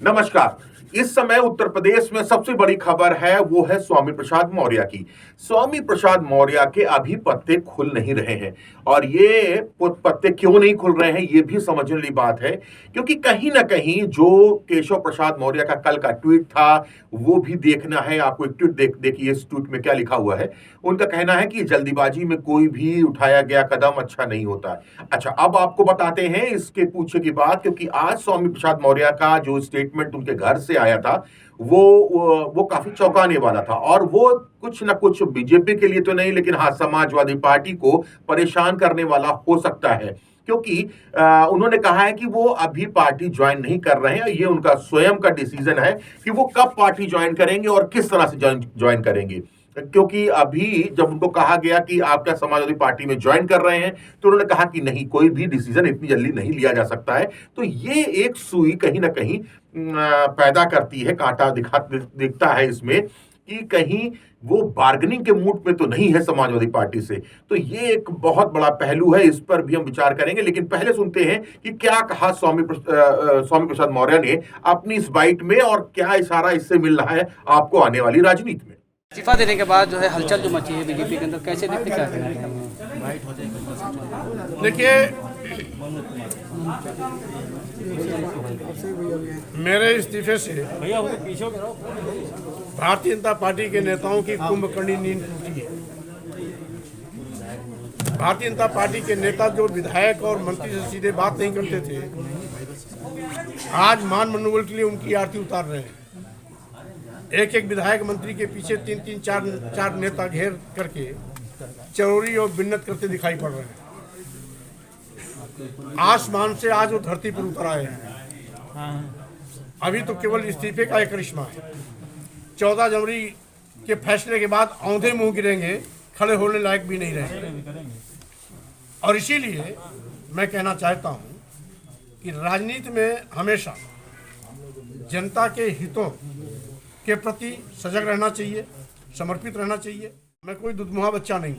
नमस्कार। इस समय उत्तर प्रदेश में सबसे बड़ी खबर है वो है स्वामी प्रसाद मौर्य की। स्वामी प्रसाद मौर्य के अभी पत्ते खुल नहीं रहे हैं और ये पत्ते क्यों नहीं खुल रहे हैं ये भी समझने वाली बात है, क्योंकि कहीं ना कहीं जो केशव प्रसाद मौर्य का कल का ट्वीट था वो भी देखना है आपको। एक ट्वीट देखिए, इस ट्वीट में क्या लिखा हुआ है। उनका कहना है कि जल्दीबाजी में कोई भी उठाया गया कदम अच्छा नहीं होता है। अच्छा, अब आपको बताते हैं इसके पीछे की बात, क्योंकि आज स्वामी प्रसाद मौर्य का जो स्टेटमेंट उनके घर से आया था वो काफी चौंकाने वाला था और वो कुछ ना कुछ बीजेपी के लिए तो नहीं, लेकिन हाँ, समाजवादी पार्टी को परेशान करने वाला हो सकता है, क्योंकि उन्होंने कहा है कि वो अभी पार्टी ज्वाइन नहीं कर रहे हैं। ये उनका स्वयं का डिसीजन है कि वो कब पार्टी ज्वाइन करेंगे और किस तरह से ज्वाइन करेंगे। क्योंकि अभी जब उनको कहा गया कि आप क्या समाजवादी पार्टी में ज्वाइन कर रहे हैं, तो उन्होंने कहा कि नहीं, कोई भी डिसीजन इतनी जल्दी नहीं लिया जा सकता है। तो ये एक सुई कहीं ना कहीं पैदा करती है, कांटा दिखता है इसमें कि कहीं वो बार्गेनिंग के मूड में तो नहीं है समाजवादी पार्टी से। तो ये एक बहुत बड़ा पहलू है, इस पर भी हम विचार करेंगे, लेकिन पहले सुनते हैं कि क्या कहा स्वामी प्रसाद मौर्य ने अपनी इस बाइट में और क्या इशारा इससे मिल रहा है आपको आने वाली राजनीति में। इस्तीफा देने के बाद जो है हलचल जो मची है बीजेपी के अंदर, कैसे देखते क्या हैं? देखिए, मेरे इस्तीफे से भारतीय जनता पार्टी के नेताओं की कुंभकर्णी नींद टूटी है। भारतीय जनता पार्टी के नेता जो विधायक और मंत्री से सीधे बात नहीं करते थे, आज मान मनोबल के लिए उनकी आरती उतार रहे हैं। एक एक विधायक मंत्री के पीछे तीन तीन चार नेता घेर करके चरोरी और बिन्नत करते दिखाई पड़ रहे हैं। आसमान से आज वो धरती पर उतर आए हैं। अभी तो केवल इस्तीफे का एक करिश्मा है। 14 जनवरी के फैसले के बाद औंधे मुंह गिरेंगे, खड़े होने लायक भी नहीं रहेंगे। और इसीलिए मैं कहना चाहता हूं कि राजनीति में हमेशा जनता के हितों के प्रति सजग रहना चाहिए, समर्पित रहना चाहिए। मैं कोई दुधमुहा बच्चा नहीं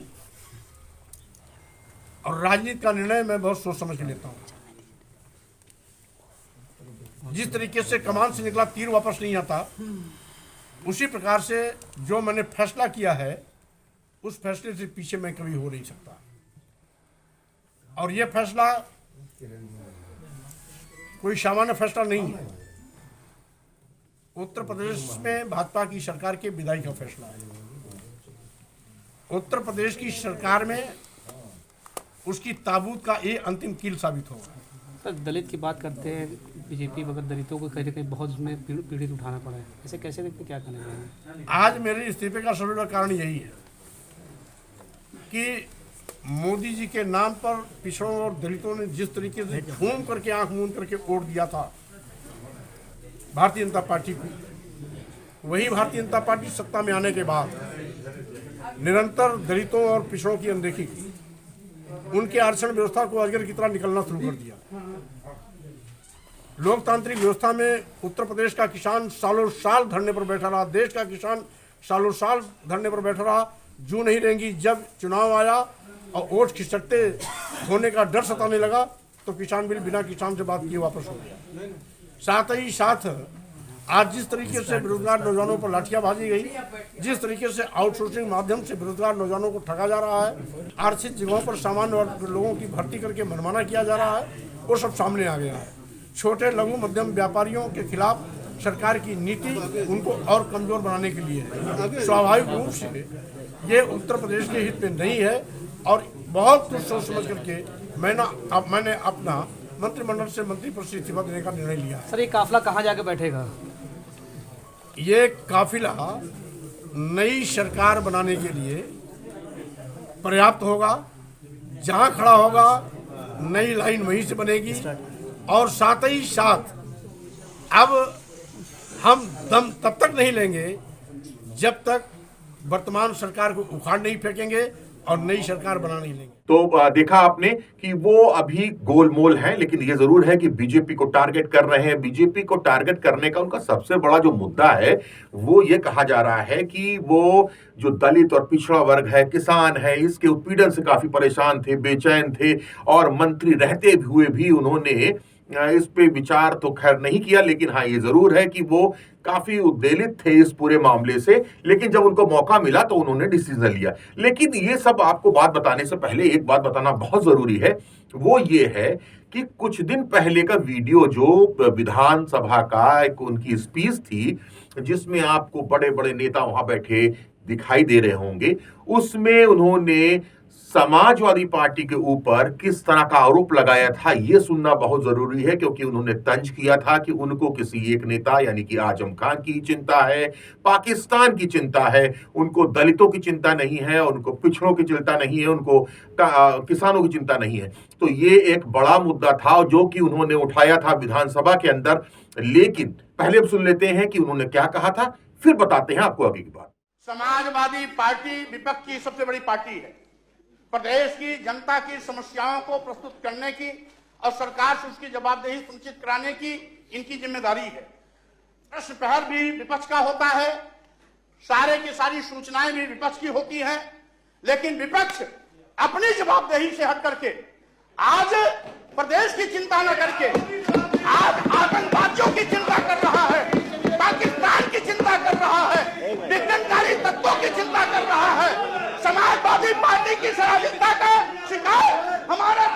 और राजनीति का निर्णय मैं बहुत सोच समझ के लेता हूँ। जिस तरीके से कमान से निकला तीर वापस नहीं आता, उसी प्रकार से जो मैंने फैसला किया है उस फैसले से पीछे मैं कभी हो नहीं सकता। और यह फैसला कोई सामान्य फैसला नहीं है। उत्तर प्रदेश में भाजपा की सरकार के विदाई का फैसला है। उत्तर प्रदेश की सरकार में उसकी ताबूत का ये अंतिम कील साबित होगा। सर, दलित की बात करते हैं बीजेपी, मगर दलितों को कहीं ना कहीं बहुत उसमें पीड़ित उठाना पड़ा है। ऐसे कैसे देखते, क्या करना चाहिए? आज मेरे इस्तीफे का सबसे बड़ा कारण यही है कि मोदी जी के नाम पर पिछड़ों और दलितों ने जिस तरीके से घूम करके आंख मूंद करके वोट दिया था भारतीय जनता पार्टी को, वही भारतीय जनता पार्टी सत्ता में आने के बाद निरंतर दलितों और पिछड़ों की अनदेखी की, उनके आरक्षण व्यवस्था को अजगर की तरह निकलना शुरू कर दिया। लोकतांत्रिक व्यवस्था में उत्तर प्रदेश का किसान सालों साल धरने पर बैठा रहा, देश का किसान सालों साल धरने पर बैठा रहा। जू नहीं रहेंगी, जब चुनाव आया और वोट खिसकते होने का डर सताने लगा तो किसान बिल बिना किसान से बात किए वापस हो गया। साथ ही साथ आज जिस तरीके से बेरोजगार नौजवानों पर लाठियां भाजी गई, जिस तरीके से आउटसोर्सिंग माध्यम से बेरोजगार नौजवानों को ठगा जा रहा है, आरक्षित जगहों पर सामान्य लोगों की भर्ती करके मनमाना किया जा रहा है, वो सब सामने आ गया है। छोटे लघु मध्यम व्यापारियों के खिलाफ सरकार की नीति उनको और कमजोर बनाने के लिए है। स्वाभाविक रूप से ये उत्तर प्रदेश के हित में नहीं है और बहुत कुछ सोच समझ करके मैंने अपना मंत्रिमंडल से मंत्री पद से इस्तीफा देने का निर्णय लिया है। सर, ये काफिला कहाँ जाके बैठेगा? ये काफिला नई सरकार बनाने के लिए पर्याप्त होगा। जहां खड़ा होगा नई लाइन वहीं से बनेगी। और साथ ही साथ अब हम दम तब तक नहीं लेंगे जब तक वर्तमान सरकार को उखाड़ नहीं फेंकेंगे और नई सरकार बना नहीं लेंगे। तो देखा आपने कि वो अभी गोलमोल हैं, लेकिन ये जरूर है कि बीजेपी को टारगेट कर रहे हैं। बीजेपी को टारगेट करने का उनका सबसे बड़ा जो मुद्दा है वो ये कहा जा रहा है कि वो जो दलित और पिछड़ा वर्ग है, किसान है, इसके उत्पीड़न से काफी परेशान थे, बेचैन थे और मंत्री रहते हुए भी उन्होंने इस पे विचार तो खैर नहीं किया, लेकिन हाँ ये जरूर है कि वो काफी उद्वेलित थे इस पूरे मामले से। लेकिन जब उनको मौका मिला तो उन्होंने डिसीजन लिया। लेकिन ये सब आपको बात बताने से पहले एक बात बताना बहुत जरूरी है, वो ये है कि कुछ दिन पहले का वीडियो जो विधानसभा का एक उनकी स्पीच थी, जिसमें आपको बड़े बड़े नेता वहां बैठे दिखाई दे रहे होंगे, उसमें उन्होंने समाजवादी पार्टी के ऊपर किस तरह का आरोप लगाया था ये सुनना बहुत जरूरी है, क्योंकि उन्होंने तंज किया था कि उनको किसी एक नेता यानी कि आजम खान की चिंता है, पाकिस्तान की चिंता है, उनको दलितों की चिंता नहीं है, उनको पिछड़ों की चिंता नहीं है, उनको किसानों की चिंता नहीं है। तो ये एक बड़ा मुद्दा था जो कि उन्होंने उठाया था विधानसभा के अंदर। लेकिन पहले अब सुन लेते हैं कि उन्होंने क्या कहा था, फिर बताते हैं आपको आगे की बात। समाजवादी पार्टी विपक्ष की सबसे बड़ी पार्टी है। प्रदेश की जनता की समस्याओं को प्रस्तुत करने की और सरकार से उसकी जवाबदेही सुनिश्चित कराने की इनकी जिम्मेदारी है। प्रश्न प्रहर भी विपक्ष का होता है, सारे की सारी सूचनाएं भी विपक्ष की होती हैं, लेकिन विपक्ष अपनी जवाबदेही से हट करके आज प्रदेश की चिंता न करके आज आतंकवादियों की चिंता कर रहा है, पाकिस्तान की चिंता कर रहा है, विघटनकारी तत्वों की चिंता कर रहा है। समाजवादी पार्टी की सराहनीयता का शिकार हमारे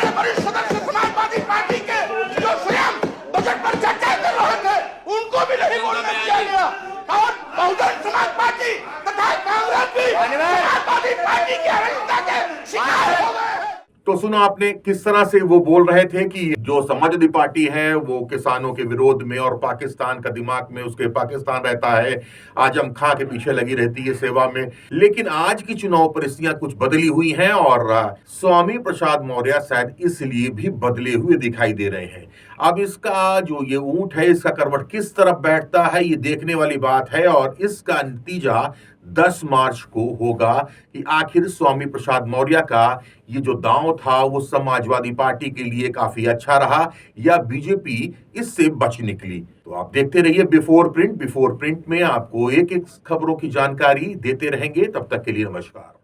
वरिष्ठ सदस्य समाजवादी पार्टी के जो स्वयं बजट पर चर्चा कर रहे थे, उनको भी नहीं बोलने दिया गया। और बहुजन समाज पार्टी तथा कांग्रेस भी समाजवादी पार्टी की अराजकता के शिकार हो गए हैं। तो सुना आपने किस तरह से वो बोल रहे थे कि जो समाजवादी पार्टी है वो किसानों के विरोध में, और पाकिस्तान का दिमाग में उसके पाकिस्तान रहता है, आजम खां के पीछे लगी रहती है सेवा में। लेकिन आज की चुनाव परिस्थितियां कुछ बदली हुई हैं और स्वामी प्रसाद मौर्य शायद इसलिए भी बदले हुए दिखाई दे रहे हैं। अब इसका जो ये ऊंट है, इसका करवट किस तरफ बैठता है ये देखने वाली बात है, और इसका नतीजा 10 मार्च को होगा कि आखिर स्वामी प्रसाद मौर्य का ये जो दांव था वो समाजवादी पार्टी के लिए काफी अच्छा रहा या बीजेपी इससे बच निकली। तो आप देखते रहिए बिफोर प्रिंट में आपको एक एक खबरों की जानकारी देते रहेंगे। तब तक के लिए नमस्कार।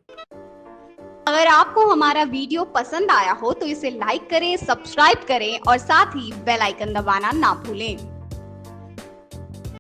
अगर आपको हमारा वीडियो पसंद आया हो तो इसे लाइक करें, सब्सक्राइब करें और साथ ही बेल आइकन दबाना ना भूलें।